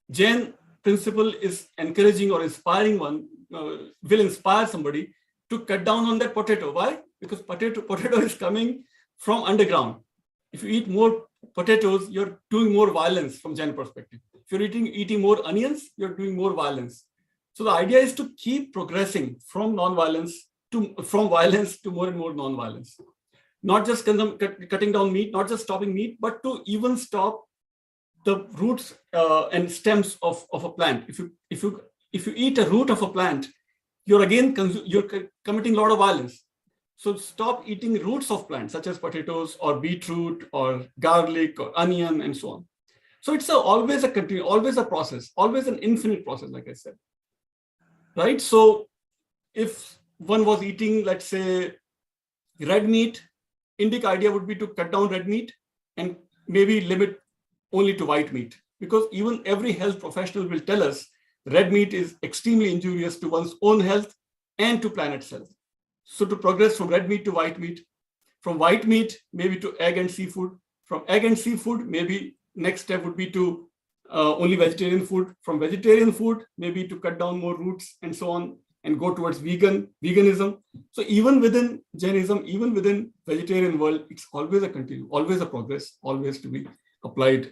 Jain principle is encouraging or inspiring one, will inspire somebody to cut down on that potato. Why? Because potato is coming from underground. If you eat more potatoes, you're doing more violence from Jain perspective. If you're eating more onions, you're doing more violence. So the idea is to keep progressing from violence to more and more non-violence. Not just cutting down meat, not just stopping meat, but to even stop the roots and stems of a plant. If you eat a root of a plant, you're committing a lot of violence. So stop eating roots of plants such as potatoes or beetroot or garlic or onion and so on. So it's always a process, always an infinite process, like I said. Right? So if one was eating, let's say, red meat, Indic idea would be to cut down red meat and maybe limit only to white meat. Because even every health professional will tell us red meat is extremely injurious to one's own health and to planet's health. So to progress from red meat to white meat, from white meat maybe to egg and seafood, from egg and seafood, maybe next step would be to only vegetarian food, from vegetarian food, maybe to cut down more roots and so on, and go towards veganism. So even within Jainism, even within vegetarian world, it's always always a progress, always to be applied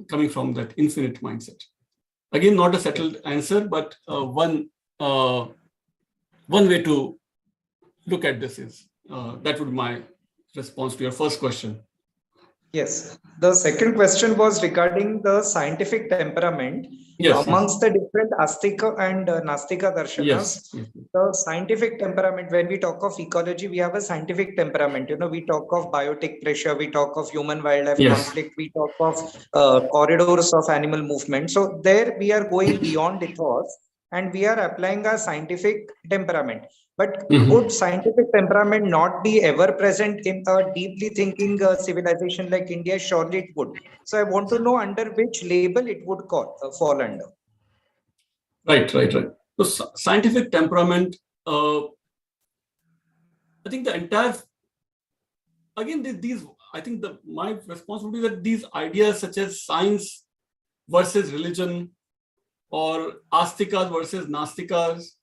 coming from that infinite mindset. Again, not a settled answer, but one way to look at this is, that would be my response to your first question. Yes. The second question was regarding the scientific temperament. Yes, amongst the different Astika and Nastika darshanas. Yes. The scientific temperament, when we talk of ecology, we have a scientific temperament. We talk of biotic pressure, we talk of human-wildlife conflict, we talk of corridors of animal movement. So there we are going beyond ethos and we are applying a scientific temperament. But would scientific temperament not be ever present in a deeply thinking civilization like India? Surely it would. So I want to know under which label it would fall under. Right. So scientific temperament, I think the entire, again, my response would be that these ideas such as science versus religion, or astikas versus nastikas,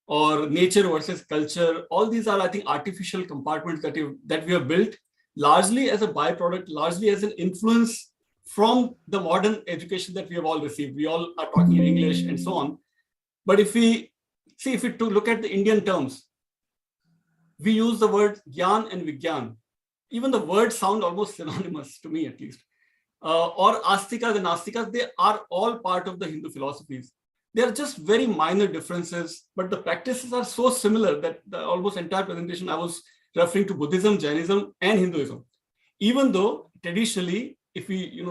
or nature versus culture, all these are, I think, artificial compartments that we have built largely as a byproduct, largely as an influence from the modern education that we have all received. We all are talking in English and so on. But if we look at the Indian terms, we use the word Gyan and Vigyan. Even the words sound almost synonymous, to me at least. Or Astikas and Nastikas, they are all part of the Hindu philosophies. They are just very minor differences, but the practices are so similar that the almost entire presentation I was referring to Buddhism, Jainism, and Hinduism. Even though traditionally, if we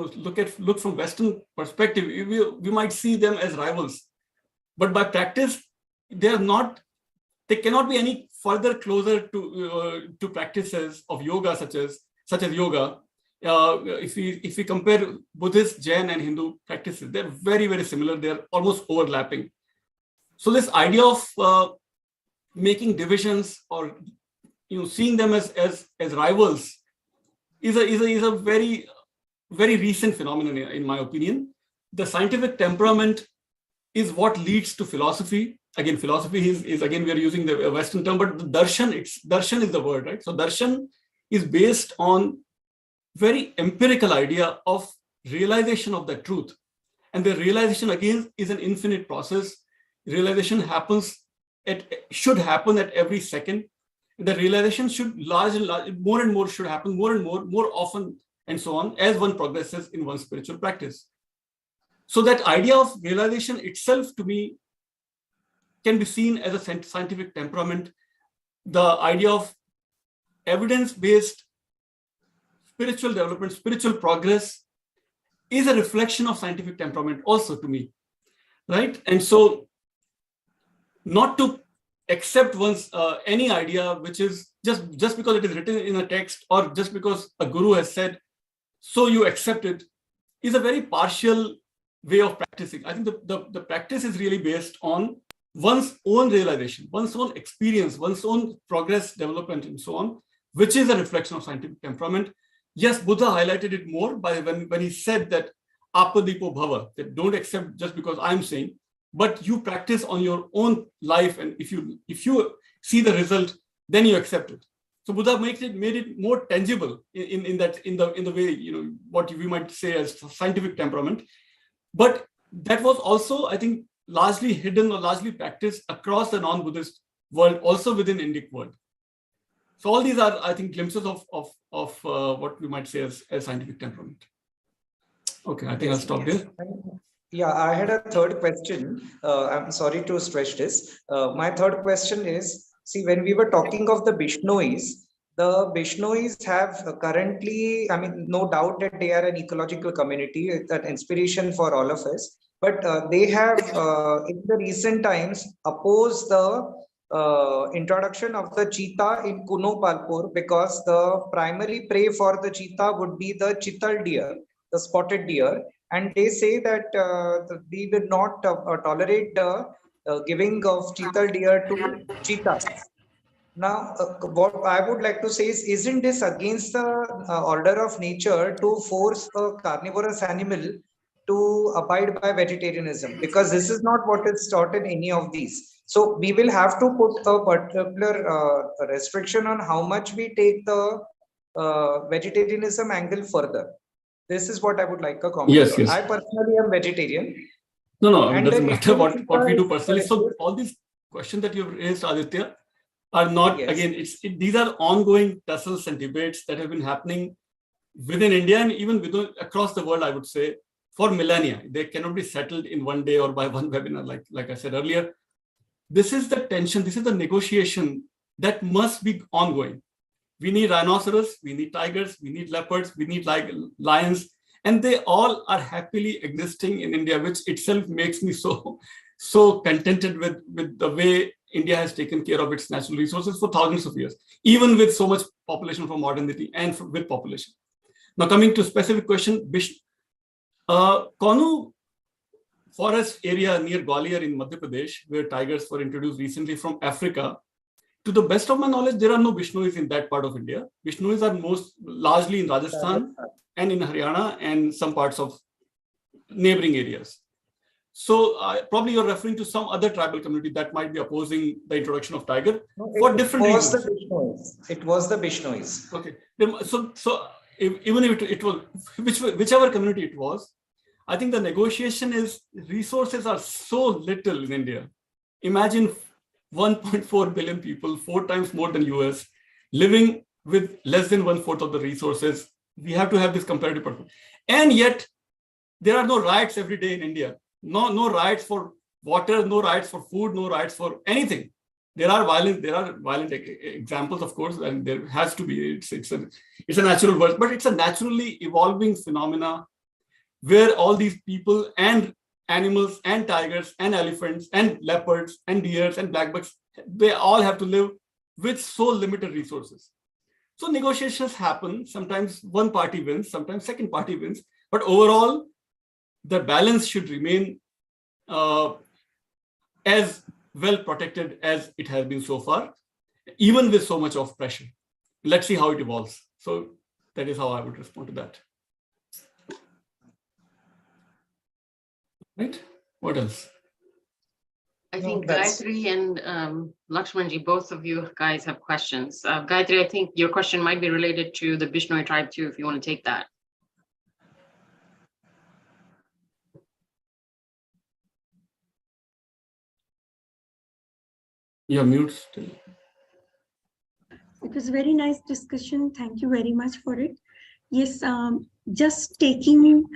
look from Western perspective, we might see them as rivals. But by practice, they cannot be any further closer to practices of yoga, such as yoga, if we compare Buddhist, Jain, and Hindu practices, they're very, very similar. They're almost overlapping. So this idea of making divisions or seeing them as rivals is a very, very recent phenomenon, in my opinion. The scientific temperament is what leads to philosophy. Again, philosophy is again, we are using the Western term, but the darshan is the word, right? So darshan is based on very empirical idea of realization of the truth. And the realization, again, is an infinite process. Realization should happen at every second. The realization should more and more should happen more and more often, and so on, as one progresses in one's spiritual practice. So that idea of realization itself, to me, can be seen as a scientific temperament. The idea of evidence-based spiritual development, spiritual progress is a reflection of scientific temperament also, to me, right? And so not to accept one's any idea which is just because it is written in a text or just because a guru has said, so you accept it, is a very partial way of practicing. I think the practice is really based on one's own realization, one's own experience, one's own progress, development, and so on, which is a reflection of scientific temperament. Yes, Buddha highlighted it more by when he said that apadipo bhava, that don't accept just because I'm saying, but you practice on your own life, and if you see the result, then you accept it. So Buddha made it more tangible in the way, what we might say as scientific temperament. But that was also, I think, largely hidden or largely practiced across the non-Buddhist world, also within Indic world. So all these are, I think, glimpses of what we might say as scientific temperament. Okay, I think I'll stop there. Yeah, I had a third question. I'm sorry to stretch this. My third question is, see, when we were talking of the Bishnois have currently, I mean, no doubt that they are an ecological community, an inspiration for all of us. But they have, in the recent times, opposed the introduction of the cheetah in Kuno Palpur, because the primary prey for the cheetah would be the chital deer, the spotted deer. And they say that we will not tolerate the giving of cheetal deer to cheetahs. Now, what I would like to say is, isn't this against the order of nature to force a carnivorous animal to abide by vegetarianism? Because this is not what is taught in any of these. So we will have to put a particular restriction on how much we take the vegetarianism angle further. This is what I would like a comment on. Yes. I personally am vegetarian. No, it doesn't matter what we do personally. So all these questions that you've raised, Aditya, are not, again, these are ongoing tussles and debates that have been happening within India and even across the world, I would say, for millennia. They cannot be settled in one day or by one webinar, like I said earlier. This is the tension, this is the negotiation that must be ongoing. We need rhinoceros, we need tigers, we need leopards, we need lions, and they all are happily existing in India, which itself makes me so contented with the way India has taken care of its natural resources for thousands of years, even with so much population from modernity and with population. Now, coming to specific question, Konu forest area near Gwalior in Madhya Pradesh, where tigers were introduced recently from Africa. To the best of my knowledge, there are no Bishnois in that part of India. Bishnois are largely in Rajasthan and in Haryana and some parts of neighboring areas. So probably you're referring to some other tribal community that might be opposing the introduction of tiger for different reasons. It was the Bishnois. Okay. So even if it was whichever community it was, I think the negotiation is resources are so little in India. Imagine 1.4 billion people, 4 times more than US, living with less than 1/4 of the resources. We have to have this comparative perspective. And yet, there are no riots every day in India. No riots for water, no riots for food, no riots for anything. There are violent examples, of course, and there has to be. It's a natural world, but it's a naturally evolving phenomena where all these people and animals and tigers and elephants and leopards and deers and blackbucks, they all have to live with so limited resources. So negotiations happen. Sometimes one party wins, sometimes second party wins. But overall, the balance should remain as well protected as it has been so far, even with so much of pressure. Let's see how it evolves. So that is how I would respond to that. Right? What else? I think Gayatri and Lakshmanji, both of you guys have questions. Gayatri, I think your question might be related to the Bishnoi tribe too, if you want to take that. You're mute still. It was a very nice discussion. Thank you very much for it. Yes, just taking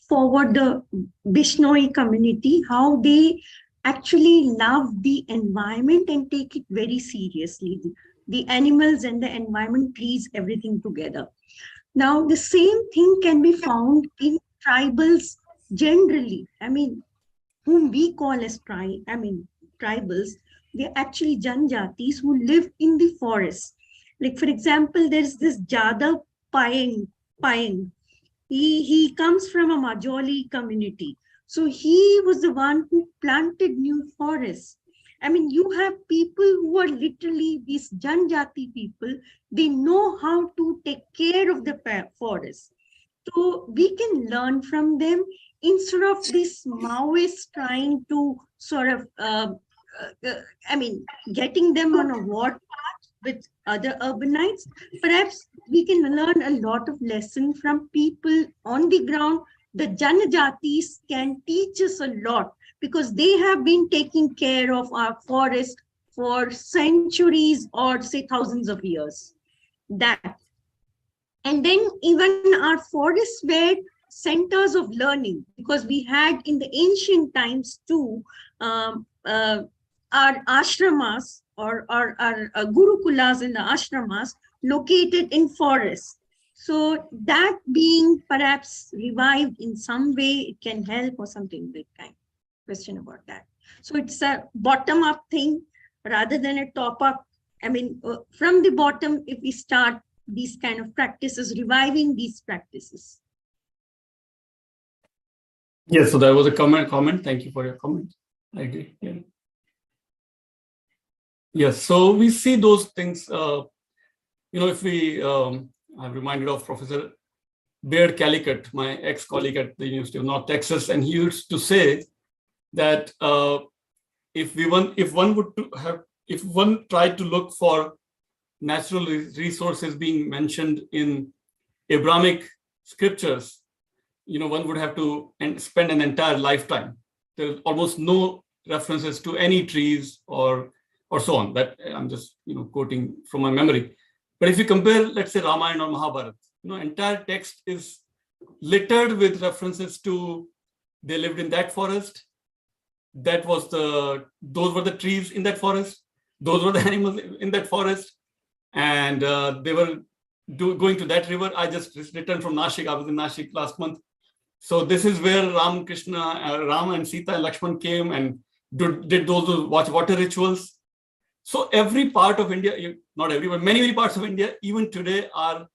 forward the Bishnoi community, how they actually love the environment and take it very seriously. The animals and the environment, trees, everything together. Now, the same thing can be found in tribals generally. I mean, whom we call as tribals, they're actually Janjatis who live in the forest. Like, for example, there's this Jada Payeng. He comes from a Majoli community. So he was the one who planted new forests. I mean, you have people who are literally these Janjati people. They know how to take care of the forest. So we can learn from them instead of these Maoists trying to sort of, getting them on a war path with other urbanites. Perhaps we can learn a lot of lessons from people on the ground. The Janajatis can teach us a lot because they have been taking care of our forest for centuries or say thousands of years. That. And then even our forests were centers of learning because we had in the ancient times too, our ashramas or our gurukulas in the ashramas located in forests. So that being perhaps revived in some way, it can help or something like that. Question about that. So it's a bottom-up thing rather than a top-up. I mean, from the bottom, if we start these kind of practices, reviving these practices. Yes, so that was a comment. Thank you for your comment. I agree. Yeah. Yes, so we see those things, if we, I'm reminded of Professor Baird Calicut, my ex-colleague at the University of North Texas, and he used to say that if one tried to look for natural resources being mentioned in Abrahamic scriptures, one would have to spend an entire lifetime. There's almost no references to any trees or so on. That I'm just quoting from my memory. But if you compare, let's say Ramayana or Mahabharata, entire text is littered with references to they lived in that forest. Those were the trees in that forest. Those were the animals in that forest. And they were going to that river. I just returned from Nashik. I was in Nashik last month. So this is where Ram and Sita and Lakshman came and did those water rituals. So every part of India, not every, but many parts of India, even today, are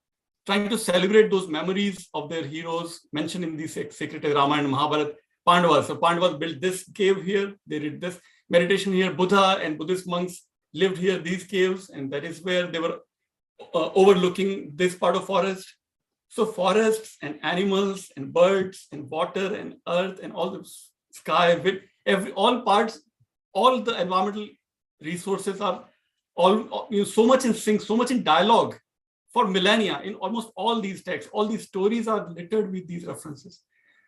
trying to celebrate those memories of their heroes mentioned in the sacred Ramayana and Mahabharata. Pandavas. So Pandavas built this cave here. They did this meditation here. Buddha and Buddhist monks lived here, these caves, and that is where they were overlooking this part of forest. So forests and animals and birds and water and earth and all the sky, wind, all parts, all the environmental resources are all so much in sync, so much in dialogue for millennia in almost all these texts. All these stories are littered with these references.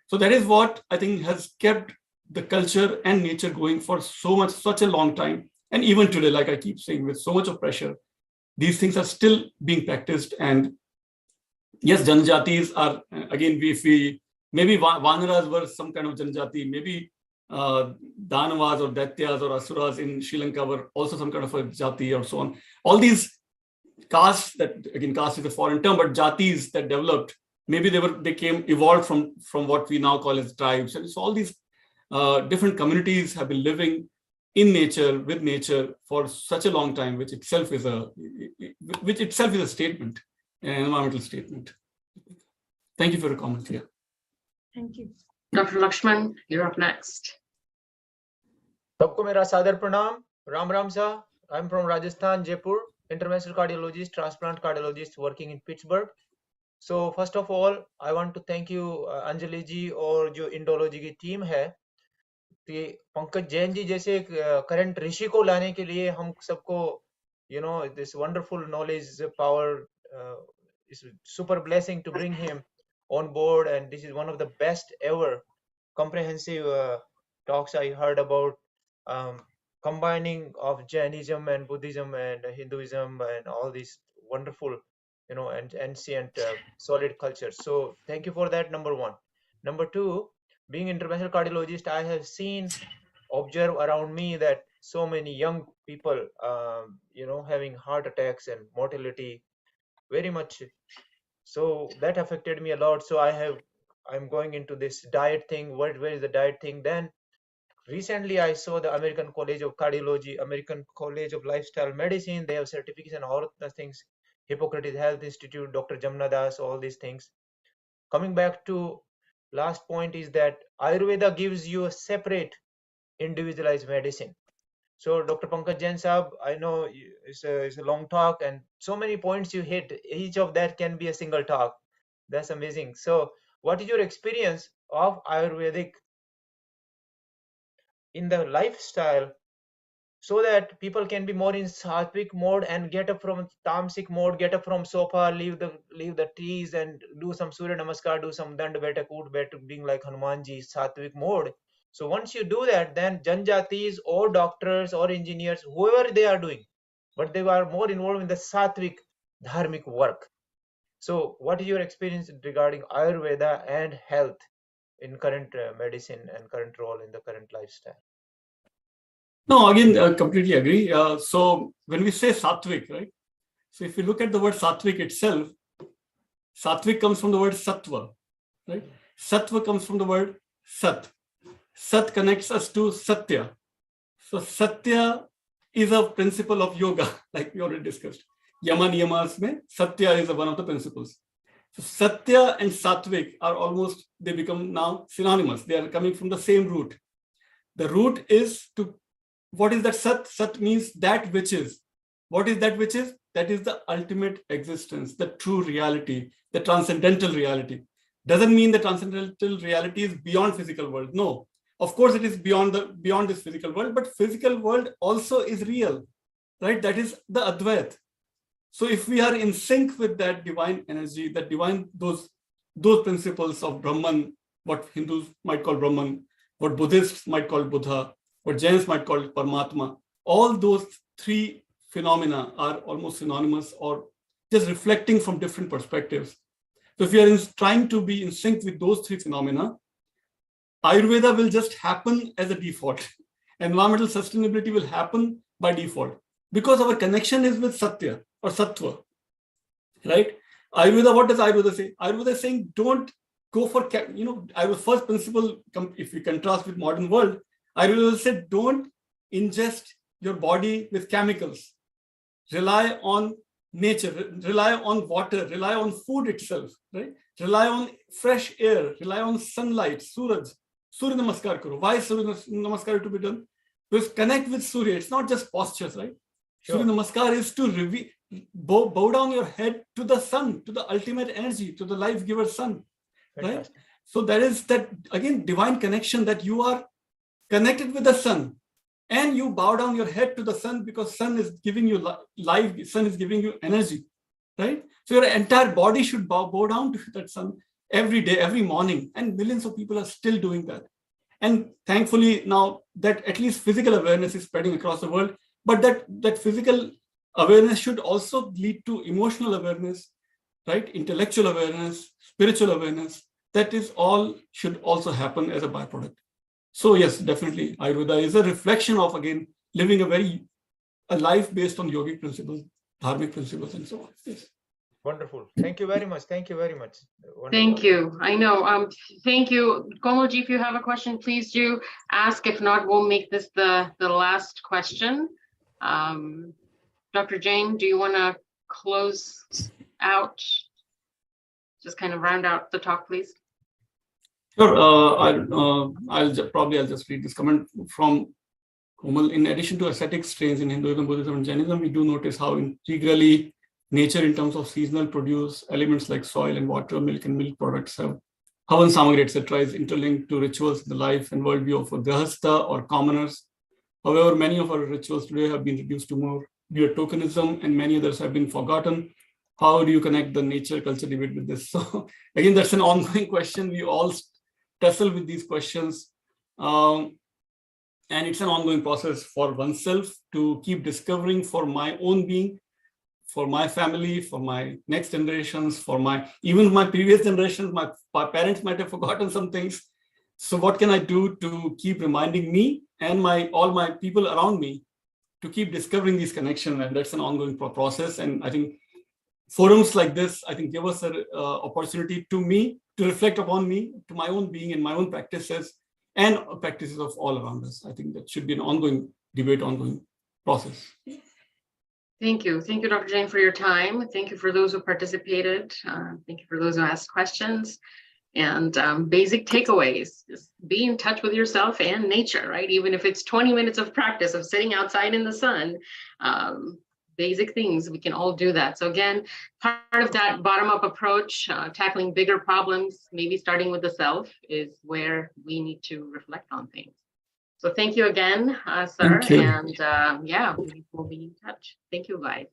So that is what I think has kept the culture and nature going for such a long time. And even today, like I keep saying, with so much of pressure, these things are still being practiced. And yes, Janjatis are, again, maybe Vanaras were some kind of Janjati, maybe Danavas or Daityas or Asuras in Sri Lanka were also some kind of a Jati or so on. All these castes caste is a foreign term, but Jatis that developed, maybe they evolved from what we now call as tribes. And so all these different communities have been living in nature, with nature for such a long time, which itself is a statement. an environmental statement. Thank you for your comments here. Thank you. Dr. Lakshman, you're up next. सबको मेरा सादर प्रणाम. Ram sir. I'm from Rajasthan, Jaipur, interventional cardiologist, transplant cardiologist working in Pittsburgh. So first of all, I want to thank you Anjali जी और जो Indology की team है कि पंकज जैन जी जैसे करंट ऋषि को लाने के लिए हम सबको this wonderful knowledge power is super blessing to bring him on board, and this is one of the best ever comprehensive talks I heard about combining of Jainism and Buddhism and Hinduism and all these wonderful and ancient solid cultures. So thank you for that, number one. Number two, being interventional cardiologist, I have observe around me that so many young people having heart attacks and mortality very much. So that affected me a lot. So I'm going into this diet thing. Where is the diet thing? Then recently I saw the American College of Cardiology, American College of Lifestyle Medicine. They have certification, all of the things, Hippocrates Health Institute, Dr. Jamna Das, all these things. Coming back to last point is that Ayurveda gives you a separate individualized medicine. So Dr. Pankaj Jain Saab, I know it's a long talk and so many points you hit. Each of that can be a single talk. That's amazing. So what is your experience of Ayurvedic in the lifestyle so that people can be more in sattvic mode and get up from tamasic mode, get up from sofa, leave the trees and do some Surya Namaskar, do some Dand Baitak, Ut Baitak, being like Hanumanji, sattvic mode. So once you do that, then Janjatis or doctors or engineers, whoever they are doing, but they are more involved in the sattvic dharmic work. So what is your experience regarding Ayurveda and health in current medicine and current role in the current lifestyle? No, again, I completely agree. So when we say sattvic, right? So if you look at the word sattvic itself, sattvic comes from the word sattva, right? Sattva comes from the word sat. Sat connects us to satya. So satya is a principle of yoga, like we already discussed. Yama niyamas mein satya is one of the principles. So satya and sattvic are almost, they become now synonymous. They are coming from the same root. The root is to, what is that sat? Sat means that which is. What is that which is? That is the ultimate existence, the true reality, the transcendental reality. Doesn't mean the transcendental reality is beyond physical world. No, of course it is beyond this physical world, but physical world also is real, right? That is the Advait. So if we are in sync with that divine energy, that divine, those principles of Brahman, what Hindus might call Brahman, what Buddhists might call Buddha, what Jains might call Paramatma, all those three phenomena are almost synonymous or just reflecting from different perspectives. So if we are trying to be in sync with those three phenomena, Ayurveda will just happen as a default. Environmental sustainability will happen by default because our connection is with Satya or Sattva, right? Ayurveda, what does Ayurveda say? Ayurveda is saying don't go for, Ayurveda first principle, if we contrast with modern world, Ayurveda said don't ingest your body with chemicals. Rely on nature, rely on water, rely on food itself, right? Rely on fresh air, rely on sunlight, Surya Namaskar karo. Why is Surya Namaskar to be done? Because connect with Surya. It's not just postures, right? Sure. Surya Namaskar is to bow down your head to the sun, to the ultimate energy, to the life giver sun, right? So there is that, again, divine connection that you are connected with the sun. And you bow down your head to the sun because sun is giving you life, sun is giving you energy, right? So your entire body should bow down to that sun every day, every morning. And millions of people are still doing that. And thankfully now that at least physical awareness is spreading across the world, but that physical awareness should also lead to emotional awareness, right? Intellectual awareness, spiritual awareness. That is all should also happen as a byproduct. So yes, definitely, Ayurveda is a reflection of, again, living a life based on yogic principles, dharmic principles, and so on. Yes. Wonderful. Thank you very much. Thank you very much. Wonderful. Thank you. I know. Thank you. Komalji, if you have a question, please do ask. If not, we'll make this the last question. Dr. Jain, do you want to close out? Just kind of round out the talk, please. Sure. I'll just read this comment from Komal. In addition to ascetic strains in Hinduism, Buddhism, and Jainism, we do notice how integrally nature, in terms of seasonal produce, elements like soil and water, milk and milk products, have Havan Samagri, etc., is interlinked to rituals in the life and worldview of a grahastha or commoners. However, many of our rituals today have been reduced to more mere tokenism, and many others have been forgotten. How do you connect the nature culture debate with this? So again, that's an ongoing question. We all tussle with these questions. And it's an ongoing process for oneself to keep discovering for my own being, for my family, for my next generations, for even my previous generations. My parents might have forgotten some things. So what can I do to keep reminding me and all my people around me to keep discovering these connections? And that's an ongoing process. And I think forums like this, I think, give us an opportunity to reflect upon me, to my own being and my own practices and practices of all around us. I think that should be an ongoing debate, ongoing process. Thank you. Thank you, Dr. Jain, for your time. Thank you for those who participated. Thank you for those who asked questions. And basic takeaways, just be in touch with yourself and nature, right? Even if it's 20 minutes of practice of sitting outside in the sun, basic things, we can all do that. So again, part of that bottom-up approach, tackling bigger problems, maybe starting with the self, is where we need to reflect on things. So thank you again, sir. Thank you. And yeah, we will be in touch. Thank you, guys.